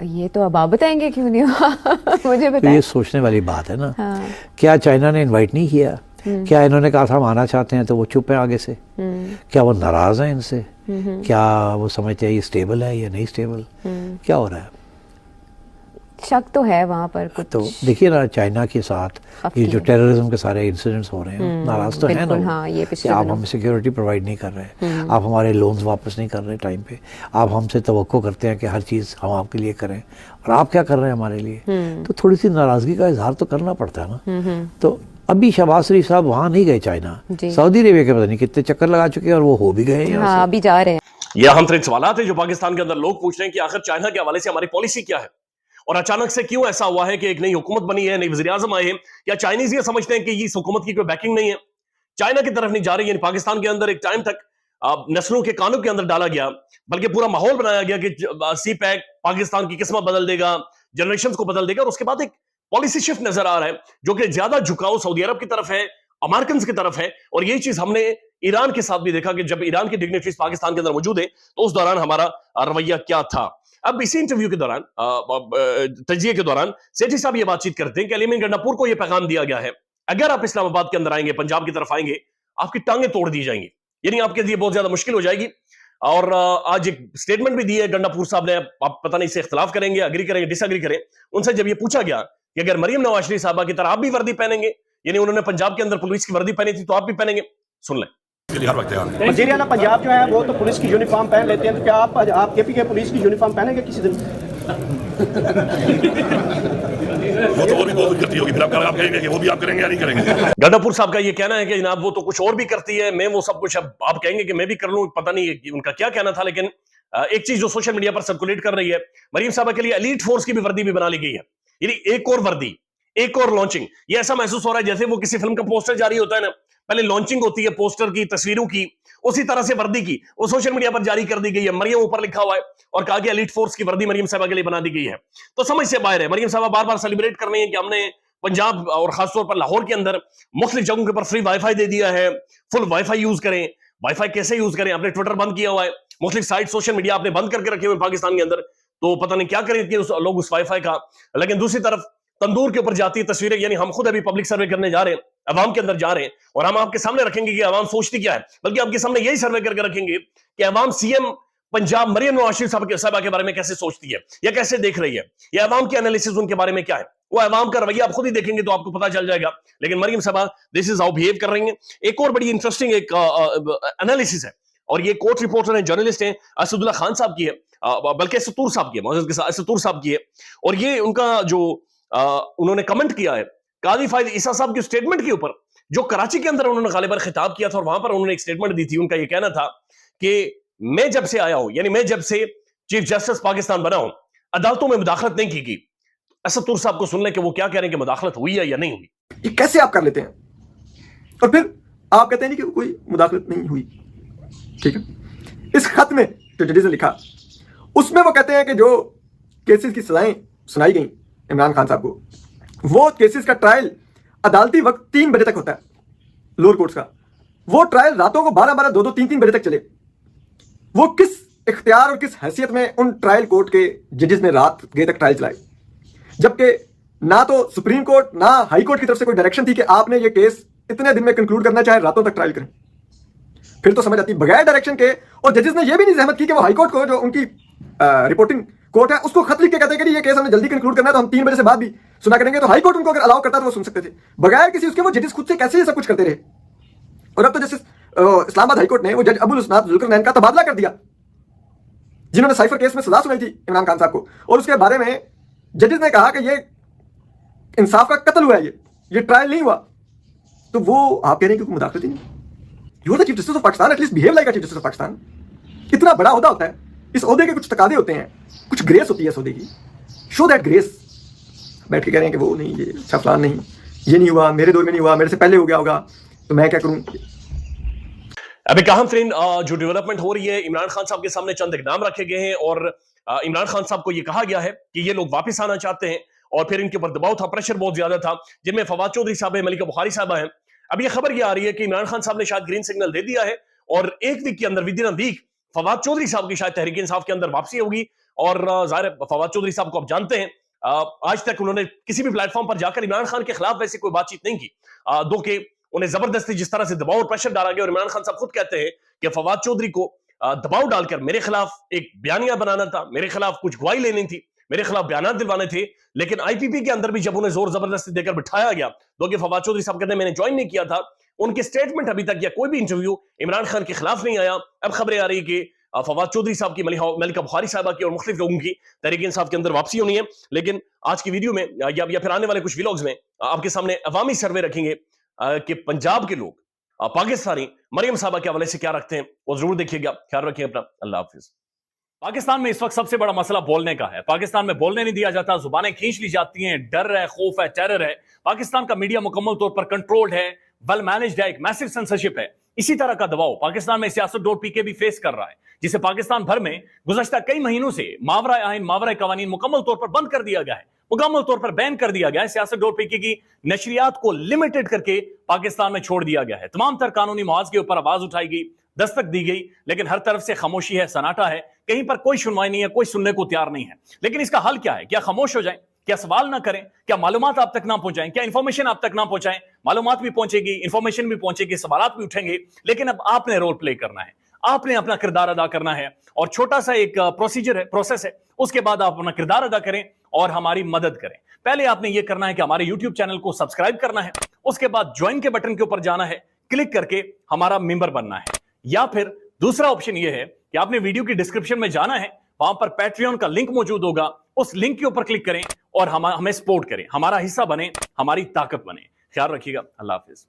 یہ تو اب آپ بتائیں گے کیوں نہیں ہوا مجھے تو بتائیں. یہ سوچنے والی بات ہے نا. ہاں کیا چائنا نے انوائٹ نہیں کیا؟ کیا انہوں نے کہا تھا ہم آنا چاہتے ہیں تو وہ چپ ہیں آگے سے؟ کیا وہ ناراض ہیں ان سے؟ کیا وہ سمجھتے ہیں یہ اسٹیبل ہے یا نہیں اسٹیبل؟ کیا ہو رہا ہے؟ شک تو ہے وہاں پر کچھ. تو دیکھیے نا چائنا کے ساتھ یہ جو ٹیررزم کے سارے انسیڈنٹس ہو رہے ہیں، ناراض تو ہیں نا وہ ہاں یہ کہ پچھلے آپ ہمیں سیکیورٹی پرووائڈ نہیں کر رہے، آپ ہمارے لونز واپس نہیں کر رہے ٹائم پہ، آپ ہم سے توقع کرتے ہیں کہ ہر چیز ہم آپ کے لیے کریں اور آپ کیا کر رہے ہیں ہمارے لیے. تو تھوڑی سی ناراضگی کا اظہار تو کرنا پڑتا ہے نا. تو ابھی شہباز شریف صاحب وہاں نہیں گئے چائنا، سعودی عربیہ کے پتہ نہیں کتنے چکر لگا چکے ہیں اور وہ ہو بھی گئے ہیں. ہاں ابھی جا رہے ہیں. یہ اہم ترین سوالات ہیں جو پاکستان کے اندر لوگ پوچھ رہے ہیں کہ آخر چائنا کے حوالے سے ہماری پالیسی کیا ہے، اور اچانک سے کیوں ایسا ہوا ہے کہ ایک نئی حکومت بنی ہے، نئی وزیر اعظم آئے ہیں. یا چائنیز یہ سمجھتے ہیں کہ اس حکومت کی کوئی بیکنگ نہیں ہے، چائنا کی طرف نہیں جا رہی. یعنی پاکستان کے اندر ایک ٹائم تک نسلوں کے کانوں کے اندر ڈالا گیا، بلکہ پورا ماحول بنایا گیا کہ سی پیک پاکستان کی قسمت بدل دے گا، جنریشنز کو بدل دے گا. اور اس کے بعد ایک پالیسی شفٹ نظر آ رہا ہے جو کہ زیادہ جھکاؤ سعودی عرب کی طرف ہے، امریکنز کی طرف ہے. اور یہی چیز ہم نے ایران کے ساتھ بھی دیکھا کہ جب ایران کی ڈگنیٹریز پاکستان کے اندر موجود ہیں تو اس دوران ہمارا رویہ کیا تھا. اب اسی انٹرویو کے دوران تجزیے کے دوران سیٹھی صاحب یہ بات چیت کرتے ہیں کہ علی امین گنڈاپور کو یہ پیغام دیا گیا ہے اگر آپ اسلام آباد کے اندر آئیں گے، پنجاب کی طرف آئیں گے، آپ کی ٹانگیں توڑ دی جائیں گی. یعنی آپ کے لیے بہت زیادہ مشکل ہو جائے گی. اور آج ایک سٹیٹمنٹ بھی دی ہے گنڈاپور صاحب نے، آپ پتہ نہیں سے اختلاف کریں گے، اگری کریں گے، ڈس اگری کریں. ان سے جب یہ پوچھا گیا کہ اگر مریم نواز شریف صاحبہ کی طرح آپ بھی وردی پہنیں گے، یعنی انہوں نے پنجاب کے اندر پولیس کی وردی پہنی تھی، تو آپ بھی پہنیں گے. سن لیں. وزیر اعلیٰ پنجاب جو ہے وہ تو پولیس کی یونیفارم پہن لیتے ہیں، تو کیا آپ کے پی کے پولیس کی یونیفارم پہنیں گے کسی دن؟ وہ تو اور بھی بہت کرتی ہوگی، پھر آپ کہیں گے کہ وہ بھی آپ کریں گے یا نہیں کریں گے. گنڈاپور صاحب کا یہ کہنا ہے کہ جناب وہ تو کچھ اور بھی کرتی ہے، میں وہ سب کچھ، اب آپ کہیں گے کہ میں بھی کر لوں، پتہ نہیں ان کا کیا کہنا تھا. لیکن ایک چیز جو سوشل میڈیا پر سرکولیٹ کر رہی ہے، مریم صاحبہ کے لیے ایلیٹ فورس کی بھی وردی بھی بنا لی گئی ہے. یعنی ایک اور وردی، ایک اور لانچنگ. یہ ایسا محسوس ہو رہا ہے جیسے وہ کسی فلم کا پوسٹر جاری ہوتا ہے نا، پہلے لانچنگ ہوتی ہے پوسٹر کی، تصویروں کی، اسی طرح سے وردی کی وہ سوشل میڈیا پر جاری کر دی گئی ہے. مریم اوپر لکھا ہوا ہے اور کہا کہ ایلیٹ فورس کی وردی مریم صاحبہ کے لیے بنا دی گئی ہے. تو سمجھ سے باہر ہے. مریم صاحبہ بار بار سیلیبریٹ کر رہی ہیں کہ ہم نے پنجاب اور خاص طور پر لاہور کے اندر مختلف جگہوں کے پر فری وائی فائی دے دیا ہے، فل وائی فائی یوز کریں. وائی فائی کیسے یوز کریں؟ آپ نے ٹویٹر بند کیا ہوا ہے، مختلف سائٹ سوشل میڈیا آپ نے بند کر کے رکھے ہوئے پاکستان کے اندر، تو پتہ نہیں کیا کریں لوگ اس وائی فائی کا. لیکن دوسری طرف تندور کے اوپر جاتی تصویریں، یعنی ہم خود ابھی پبلک سروے کرنے جا رہے ہیں، عوام کے اندر جا رہے ہیں، اور ہم آپ کے سامنے رکھیں گے کہ عوام سوچتی کیا ہے. بلکہ آپ کے سامنے یہی سروے کر کے رکھیں گے کہ عوام سی ایم پنجاب مریم نواز شریف صاحبہ کے بارے میں کیسے سوچتی ہے یا کیسے دیکھ رہی ہے، یا عوام کی انالیسز ان کے بارے میں کیا ہے. وہ عوام کا رویہ آپ خود ہی دیکھیں گے تو آپ کو پتہ چل جائے گا. لیکن مریم صاحبہ دس از ہاؤ بہیو کر رہی ہیں. ایک اور بڑی انٹرسٹنگ ایک انالیسز ہے، اور یہ کورٹ رپورٹر ہیں، جرنلسٹ ہیں، اسد اللہ خان صاحب کی ہے، بلکہ ستور صاحب کی ہے، معزز کے ساتھ ستور صاحب کی ہے. اور یہ ان کا جو انہوں نے کمنٹ کیا ہے قاضی فائز عیسیٰ صاحب کی سٹیٹمنٹ کے اوپر جو کراچی کے اندر انہوں نے غالباً خطاب کیا تھا، اور وہاں پر انہوں نے ایک سٹیٹمنٹ دی تھی. ان کا یہ کہنا تھا کہ میں جب سے آیا ہوں، یعنی میں جب سے چیف جسٹس پاکستان بنا ہوں، عدالتوں میں مداخلت نہیں کی گئی. اسد طور صاحب کو سن لیں کہ وہ کیا کہہ رہے ہیں کہ مداخلت ہوئی ہے یا نہیں ہوئی. یہ کیسے آپ کر لیتے ہیں اور پھر آپ کہتے ہیں کہ کوئی مداخلت نہیں ہوئی. ٹھیک ہے، اس خط میں جو ججز نے لکھا اس میں وہ کہتے ہیں کہ جو کیسز کی سزائیں سنائی گئیں عمران خان صاحب کو، وہ کیسز کا ٹرائل عدالتی وقت 3 بجے تک ہوتا ہے لوور کورٹس کا. وہ ٹرائل راتوں کو 12-12 2-2 3-3 بجے تک چلے. وہ کس اختیار اور کس حیثیت میں ان ٹرائل کورٹ کے ججز نے رات گئے تک ٹرائل چلائے، جبکہ نہ تو سپریم کورٹ نہ ہائی کورٹ کی طرف سے کوئی ڈائریکشن تھی کہ آپ نے یہ کیس اتنے دن میں کنکلوڈ کرنا چاہے راتوں تک ٹرائل کریں. پھر تو سمجھ آتی بغیر ڈائریکشن کے. اور ججز نے یہ بھی نہیں زحمت کی کہ وہ ہائی کورٹ کو جو ان کی رپورٹنگ کورٹ ہے اس کو خط لکھ کے کہتے ہیں کہ یہ کیس ہم نے جلدی کنکلوڈ کرنا ہے تو ہم 3 بجے سے بعد بھی سنا کریں گے. تو ہائی کورٹ ان کو اگر الاؤ کرتا تو وہ سن سکتے تھے بغیر کسی اس کے. وہ ججز خود سے کیسے یہ سب کچھ کرتے رہے. اور اب تو جیسے اسلام آباد ہائی کورٹ نے وہ جج ابو الاسناد ذوالقرنین کا تبادلہ کر دیا، جنہوں نے سائفر کیس میں سزا سنائی تھی عمران خان صاحب کو، اور اس کے بارے میں ججز نے کہا کہ یہ انصاف کا قتل ہوا ہے، یہ ٹرائل نہیں ہوا. تو وہ آپ کہہ رہے ہیں کہ کوئی مداخلت ہی نہیں. You are the chief justice of Pakistan, at least behave like a chief justice of Pakistan. اتنا بڑا عہدہ ہوتا ہے، اس عہدے کے کچھ تقاضے ہوتے ہیں، کچھ گریس ہوتی ہے اس عہدے کی. Show that grace. بیٹھ کے کہہ رہے ہیں کہ وہ نہیں، یہ اچھا فلان نہیں، یہ نہیں ہوا، میرے دور میں نہیں ہوا، میرے سے پہلے ہو گیا ہوگا تو میں کیا کروں. اب ایک اہم ترین جو ڈیولپمنٹ ہو رہی ہے، عمران خان صاحب کے سامنے چند اقدام رکھے گئے ہیں، اور عمران خان صاحب کو یہ کہا گیا ہے کہ یہ لوگ واپس آنا چاہتے ہیں، اور پھر ان کے اوپر دباؤ تھا، پریشر بہت زیادہ تھا، جن میں فواد چودھری صاحب ہیں، ملکہ بخاری صاحبہ ہیں. اب یہ خبر یہ آ رہی ہے کہ عمران خان صاحب نے شاید گرین سگنل دے دیا ہے، اور ایک ویک کے اندر ودن ویک فواد چودھری صاحب کی شاید تحریک انصاف کے اندر واپسی ہوگی، اور ظاہر ہے فواد چودھری صاحب کو آپ جانتے ہیں، آج تک انہوں نے کسی بھی پلیٹ فارم پر جا کر عمران خان کے خلاف ویسے کوئی بات چیت نہیں کی، دو کہ انہیں زبردستی جس طرح سے دباؤ اور پریشر ڈالا گیا، اور عمران خان صاحب خود کہتے ہیں کہ فواد چودھری کو دباؤ ڈال کر میرے خلاف ایک بیانیہ بنانا تھا، میرے خلاف کچھ گواہی لینی تھی، میرے خلاف بیانات دلوانے تھے، لیکن آئی پی پی کے اندر بھی جب انہیں زور زبردستی دے کر بٹھایا گیا، تو کہ فواد چودھری صاحب کہتے ہیں میں نے جوائن نہیں کیا تھا، ان کے سٹیٹمنٹ ابھی تک یا کوئی بھی انٹرویو عمران خان کے خلاف نہیں آیا۔ اب خبریں آ رہی کہ فواد چودھری صاحب کی، ملکہ بخاری صاحبہ کی اور مختلف لوگوں کی تحریک انصاف کے اندر واپسی ہونی ہے، لیکن آج کی ویڈیو میں یا پھر آنے والے کچھ ویلاگز میں آپ کے سامنے عوامی سروے رکھیں گے کہ پنجاب کے لوگ پاکستانی مریم صاحبہ کے حوالے سے کیا رکھتے ہیں، وہ ضرور دیکھیے گا۔ خیال رکھیں اپنا، اللہ حافظ۔ پاکستان میں اس وقت سب سے بڑا مسئلہ بولنے کا ہے، پاکستان میں بولنے نہیں دیا جاتا، زبانیں کھینچ لی جاتی ہیں، ڈر ہے، خوف ہے، ٹیرر ہے، پاکستان کا میڈیا مکمل طور پر کنٹرولڈ ہے، ویل مینجڈ ہے، ایک میسو سینسرشپ ہے۔ اسی طرح کا دباؤ پاکستان میں سیاست.pk بھی فیس کر رہا ہے، جسے پاکستان بھر میں گزشتہ کئی مہینوں سے ماورائے آئین، ماورائے قوانین مکمل طور پر بند کر دیا گیا ہے، مکمل طور پر بین کر دیا گیا ہے، سیاست.pk کی نشریات کو لمیٹڈ کر کے پاکستان میں چھوڑ دیا گیا ہے، تمام تر قانونی محاذ کے اوپر آواز اٹھائی گئی، دستک دی گئی، لیکن ہر طرف سے خاموشی ہے، سناٹا ہے، کہیں پر کوئی سنوائی نہیں ہے، کوئی سننے کو تیار نہیں ہے۔ لیکن اس کا حل کیا ہے؟ کیا خاموش ہو جائیں؟ کیا سوال نہ کریں؟ کیا معلومات آپ تک نہ پہنچائیں؟ کیا انفارمیشن آپ تک نہ پہنچائیں؟ معلومات بھی پہنچے گی، انفارمیشن بھی پہنچے گی، سوالات بھی اٹھیں گے، لیکن اب آپ نے رول پلے کرنا ہے، آپ نے اپنا کردار ادا کرنا ہے، اور چھوٹا سا ایک پروسیجر ہے، پروسیس ہے، اس کے بعد آپ اپنا کردار ادا کریں اور ہماری مدد کریں۔ پہلے آپ نے یہ کرنا ہے کہ ہمارے یوٹیوب چینل کو سبسکرائب کرنا ہے، اس کے بعد جوائن کے بٹن کے اوپر جانا ہے، کلک کر کے ہمارا ممبر بننا ہے، یا پھر دوسرا آپشن یہ ہے کہ آپ نے ویڈیو کی ڈسکرپشن میں جانا ہے، وہاں پر پیٹریون کا لنک موجود ہوگا، اس لنک کے اوپر کلک کریں اور ہمیں سپورٹ کریں، ہمارا حصہ بنیں، ہماری طاقت بنیں۔ خیال رکھیے گا، اللہ حافظ۔